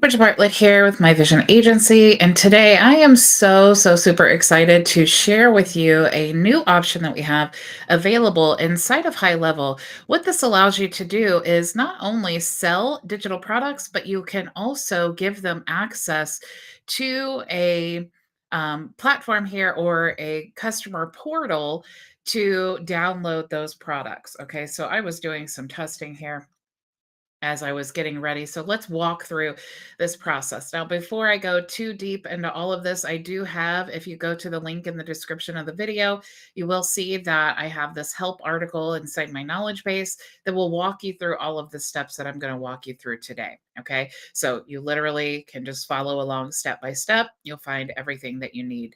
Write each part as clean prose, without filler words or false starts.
Bridget Bartlett here with my Vision Agency, and today I am so super excited to share with you a new option that we have available inside of High Level. What this allows you to do is not only sell digital products, but you can also give them access to a platform here or a customer portal to download those products. Okay, so I was doing some testing here as I was getting ready. So let's walk through this process. Now, before I go too deep into all of this, I do have, if you go to the link in the description of the video, you will see that I have this help article inside my knowledge base that will walk you through all of the steps that I'm going to walk you through today. Okay. So you literally can just follow along step by step. You'll find everything that you need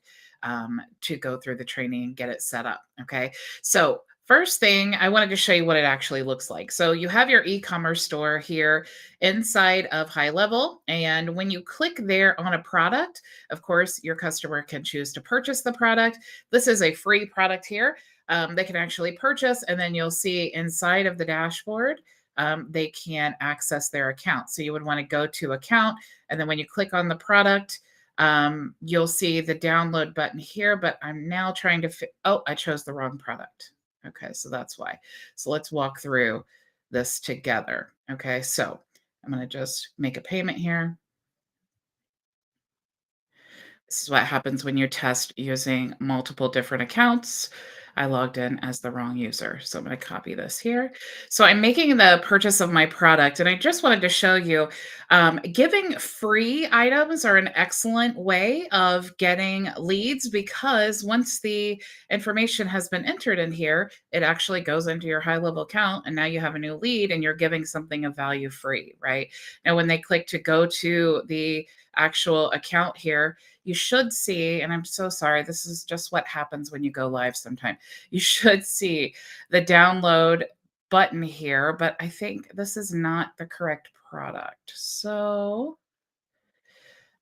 to go through the training and get it set up. Okay. So first thing, I wanted to show you what it actually looks like. So you have your e-commerce store here inside of High Level. And when you click there on a product, of course, your customer can choose to purchase the product. This is a free product here. They can actually purchase, and then you'll see inside of the dashboard, they can access their account. So you would want to go to account, and then when you click on the product, you'll see the download button here, but I'm now trying to, oh, I chose the wrong product. Okay, so that's why. So let's walk through this together. Okay, so I'm going to just make a payment here. This is what happens when you test using multiple different accounts. I logged in as the wrong user. So I'm going to copy this here. So I'm making the purchase of my product, and I just wanted to show you giving free items are an excellent way of getting leads, because once the information has been entered in here, it actually goes into your high level account, and now you have a new lead and you're giving something of value free, right? Now, when they click to go to the actual account here, you should see, and I'm so sorry, this is just what happens when you go live sometime. You should see the download button here, but I think this is not the correct product. So,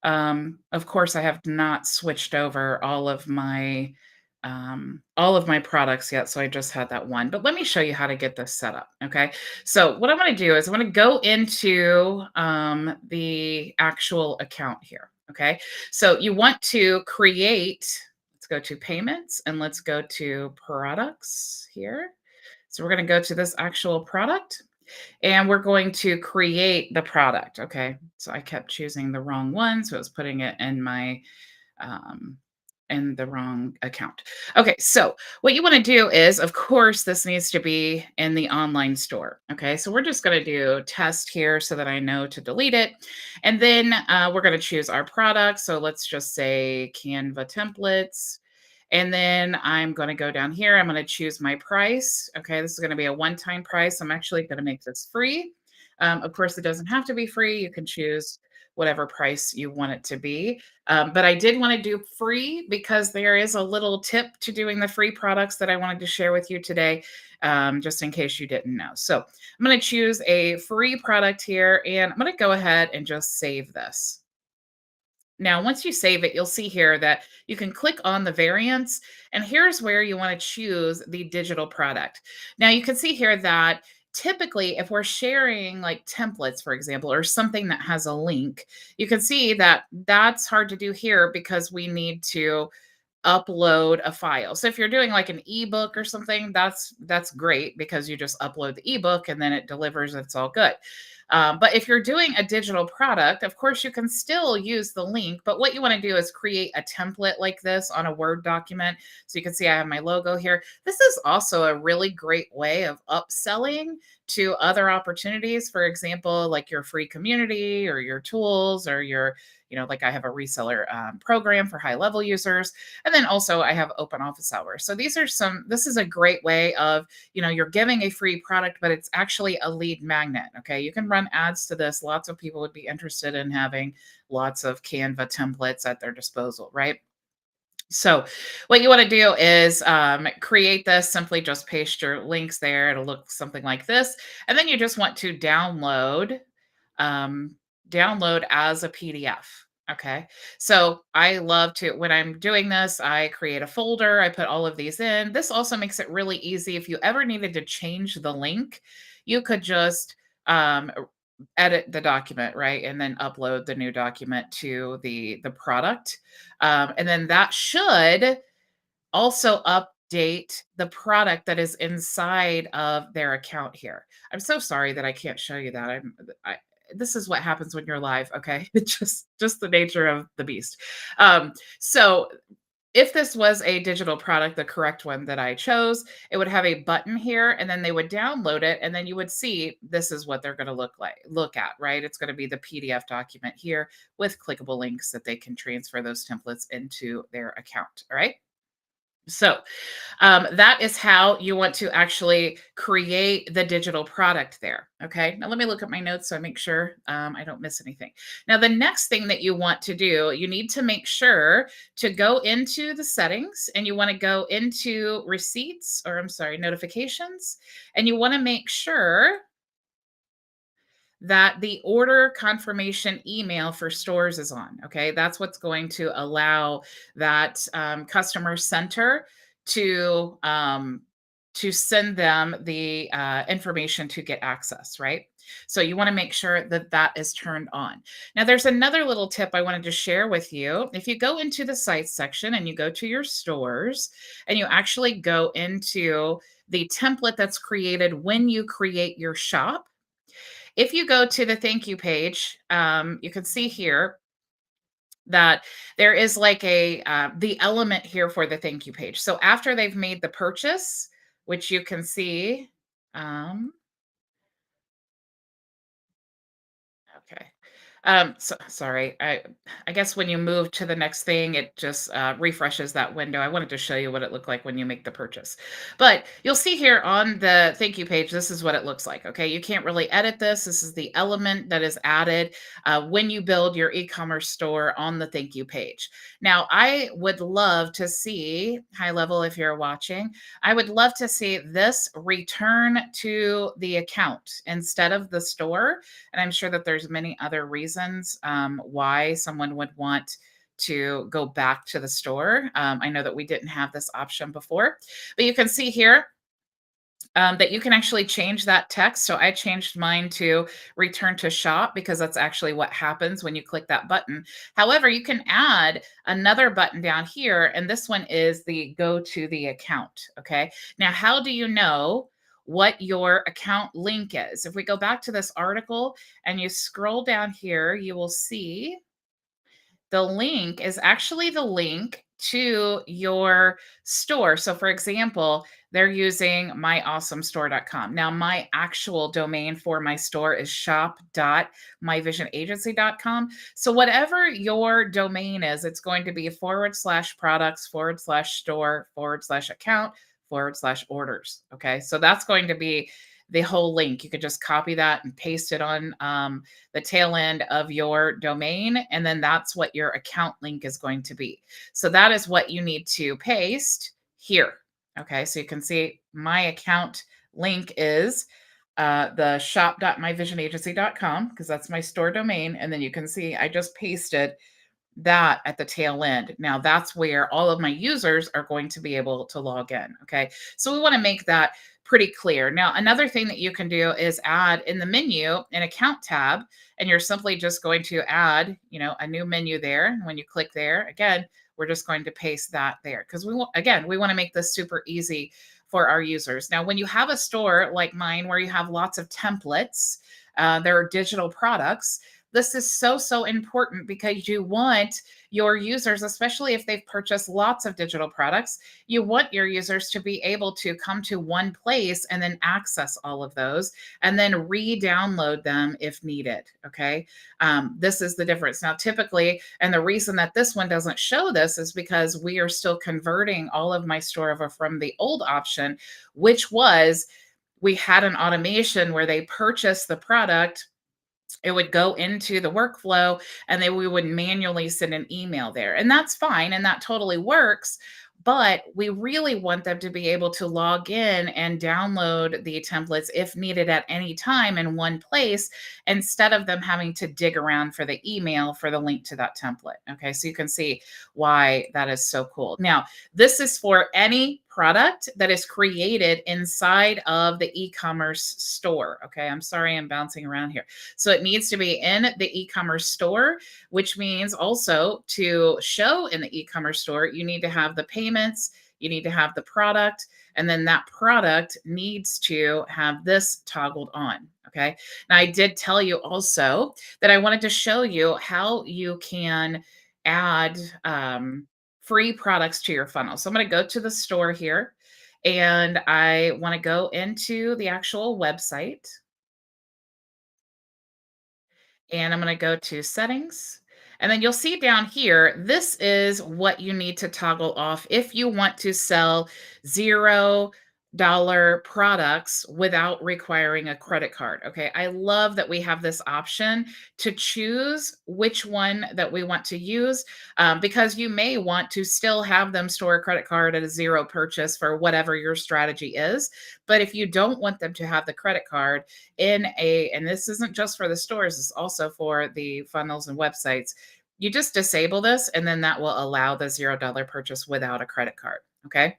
of course, I have not switched over all of my products yet, so I just had that one. But let me show you how to get this set up. Okay, so what I'm going to do is I'm going to go into the actual account here. Okay, so you want to create. Let's go to payments and let's go to products here. So we're going to go to this actual product, and we're going to create the product. Okay, so I kept choosing the wrong one, so I was putting it in my um, in the wrong account. Okay, so what you want to do is, of course, this needs to be in the online store. Okay, so we're just going to do test here so that I know to delete it. And then we're going to choose our product. So let's just say Canva templates. And then I'm going to go down here. I'm going to choose my price. Okay, this is going to be a one-time price. I'm actually going to make this free. Of course, it doesn't have to be free. You can choose whatever price you want it to be. But I did want to do free because there is a little tip to doing the free products that I wanted to share with you today, just in case you didn't know. So I'm going to choose a free product here, and I'm going to go ahead and just save this. Now, once you save it, you'll see here that you can click on the variants, and here's where you want to choose the digital product. Now, you can see here that typically, if we're sharing like templates, for example, or something that has a link, you can see that that's hard to do here because we need to upload a file. So if you're doing like an ebook or something, that's great because you just upload the ebook and then it delivers. It's all good. But if you're doing a digital product, of course, you can still use the link. But what you want to do is create a template like this on a Word document. So you can see I have my logo here. This is also a really great way of upselling to other opportunities. For example, like your free community or your tools or your, like I have a reseller program for high level users. And then also I have open office hours. So this is a great way of, you're giving a free product, but it's actually a lead magnet. Okay. You can run ads to this. Lots of people would be interested in having lots of Canva templates at their disposal, right? So what you want to do is create this, simply just paste your links there. It'll look something like this. And then you just want to um, download as a PDF. Okay. So I love to, when I'm doing this, I create a folder. I put all of these in. This also makes it really easy. If you ever needed to change the link, you could just edit the document, right? And then upload the new document to the product. And then that should also update the product that is inside of their account here. I'm so sorry that I can't show you that. I this is what happens when you're live, okay? It's just the nature of the beast. So if this was a digital product, the correct one that I chose, it would have a button here and then they would download it and then you would see this is what they're going to look at, right? It's going to be the PDF document here with clickable links that they can transfer those templates into their account, all right? So that is how you want to actually create the digital product there. Okay. Now let me look at my notes so I make sure I don't miss anything. Now, the next thing that you want to do, you need to make sure to go into the settings and you want to go into receipts, or I'm sorry, notifications. And you want to make sure that the order confirmation email for stores is on. Okay, that's what's going to allow that customer center to send them the information to get access. Right. So you want to make sure that that is turned on. Now, there's another little tip I wanted to share with you. If you go into the sites section and you go to your stores and you actually go into the template that's created when you create your shop, if you go to the thank you page, you can see here that there is like a the element here for the thank you page. So after they've made the purchase, which you can see, um, okay. So sorry. I guess when you move to the next thing, it just refreshes that window. I wanted to show you what it looked like when you make the purchase. But you'll see here on the thank you page, this is what it looks like. Okay. You can't really edit this. This is the element that is added when you build your e-commerce store on the thank you page. Now, I would love to see high level if you're watching. I would love to see this return to the account instead of the store, and I'm sure that there's many other reasons why someone would want to go back to the store. I know that we didn't have this option before, but you can see here that you can actually change that text. So I changed mine to return to shop because that's actually what happens when you click that button. However, you can add another button down here, and this one is the go to the account. Okay. Now, how do you know what your account link is? If we go back to this article and you scroll down here, you will see the link is actually the link to your store. So, for example, they're using myawesomestore.com. Now, my actual domain for my store is shop.myvisionagency.com. So, whatever your domain is, it's going to be /products /store /account /orders. Okay. So, that's going to be the whole link. You could just copy that and paste it on the tail end of your domain. And then that's what your account link is going to be. So that is what you need to paste here. Okay, so you can see my account link is the shop.myvisionagency.com because that's my store domain. And then you can see I just pasted that at the tail end. Now that's where all of my users are going to be able to log in. Okay. So we want to make that pretty clear. Now, another thing that you can do is add in the menu an account tab, and you're simply just going to add, a new menu there. When you click there, again, we're just going to paste that there because we want to make this super easy for our users. Now, when you have a store like mine where you have lots of templates, there are digital products. This is so important because you want your users, especially if they've purchased lots of digital products, you want your users to be able to come to one place and then access all of those and then re-download them if needed. Okay. This is the difference. Now, typically, and the reason that this one doesn't show this is because we are still converting all of my store over from the old option, which was we had an automation where they purchased the product, it would go into the workflow, and then we would manually send an email there. And that's fine. And that totally works. But we really want them to be able to log in and download the templates if needed at any time in one place, instead of them having to dig around for the email for the link to that template. Okay. So you can see why that is so cool. Now, this is for any product that is created inside of the e-commerce store. Okay, I'm sorry, I'm bouncing around here. So it needs to be in the e-commerce store, which means also to show in the e-commerce store, you need to have the payments, you need to have the product, and then that product needs to have this toggled on. Okay. Now, I did tell you also that I wanted to show you how you can add free products to your funnel. So I'm going to go to the store here and I want to go into the actual website and I'm going to go to settings. And then you'll see down here, this is what you need to toggle off if you want to sell $0 products without requiring a credit card. Okay. I love that we have this option to choose which one that we want to use because you may want to still have them store a credit card at a zero purchase for whatever your strategy is. But if you don't want them to have the credit card and this isn't just for the stores, it's also for the funnels and websites, you just disable this and then that will allow the $0 purchase without a credit card. Okay.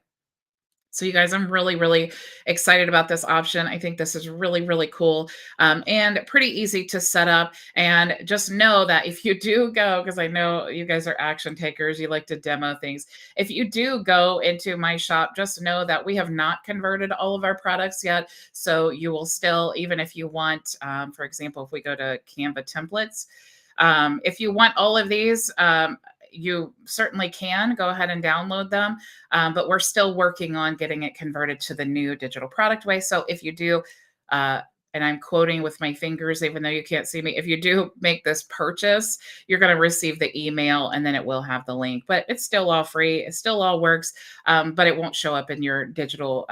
So you guys, I'm really, really excited about this option. I think this is really, really cool and pretty easy to set up. And just know that if you do go, because I know you guys are action takers, you like to demo things. If you do go into my shop, just know that we have not converted all of our products yet. So you will still, even if you want, for example, if we go to Canva templates, if you want all of these, you certainly can go ahead and download them, but we're still working on getting it converted to the new digital product way. So if you do, and I'm quoting with my fingers, even though you can't see me, if you do make this purchase, you're going to receive the email and then it will have the link, but it's still all free. It still all works, but it won't show up in your digital,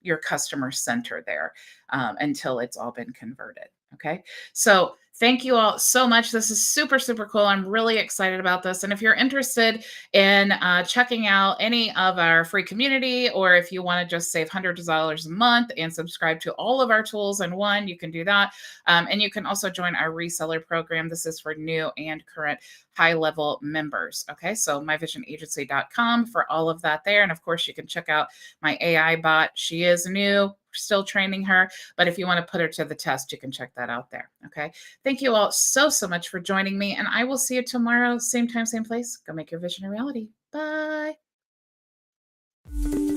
your customer center there until it's all been converted. Okay. So thank you all so much. This is super, super cool. I'm really excited about this. And if you're interested in checking out any of our free community, or if you want to just save hundreds of dollars a month and subscribe to all of our tools in one, you can do that. And you can also join our reseller program. This is for new and current HighLevel members. Okay, so myvisionagency.com for all of that there. And of course, you can check out my AI bot. She is new. Still training her, but if you want to put her to the test, you can check that out there. Okay. Thank you all so, so much for joining me, and I will see you tomorrow, same time, same place. Go make your vision a reality. Bye.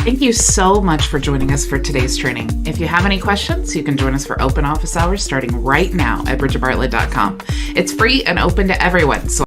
Thank you so much for joining us for today's training. If you have any questions, you can join us for open office hours starting right now at bridgetbartlett.com. It's free and open to everyone. So